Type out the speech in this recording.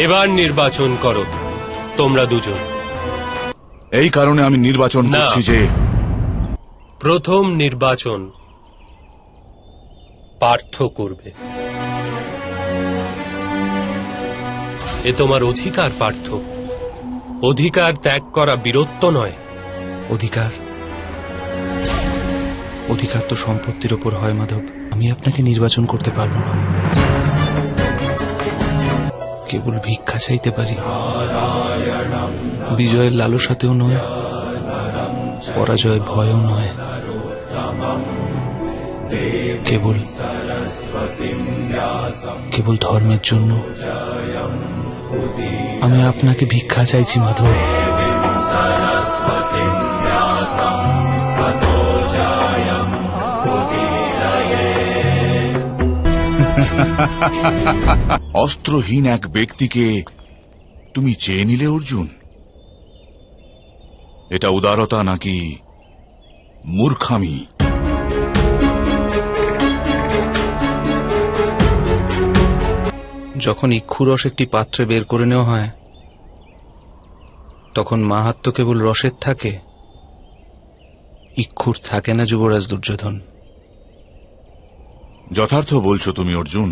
এবার নির্বাচন করো তোমরা দুজন। এই কারণে আমি নির্বাচন না। করছি যে প্রথম নির্বাচন পার্থ করবে। এ তোমার অধিকার পার্থ, অধিকার ত্যাগ করা বীরত্ব নয়। অধিকার অধিকার তো সম্পত্তির ওপর হয় মাধব। আমি আপনাকে নির্বাচন করতে পারবো না, কেবল ভিক্ষা চাইতে পারি। বিজয়ের লালসাতেও নয়, পরাজয়ের ভয়ও নয়, কেবল কেবল ধর্মের জন্য আমি আপনাকে ভিক্ষা চাইছি মাধব। অস্ত্রহীন এক ব্যক্তিকে তুমি চেয়ে নিলে অর্জুন? এটা উদারতা নাকি মূর্খামি? যখন ইক্ষুরস একটি পাত্রে বের করে নেওয়া হয়, তখন মাহাত্ম্য কেবল রসের থাকে, ইক্ষুর থাকে না যুবরাজ দুর্যোধন। যথার্থ বলছো তুমি অর্জুন।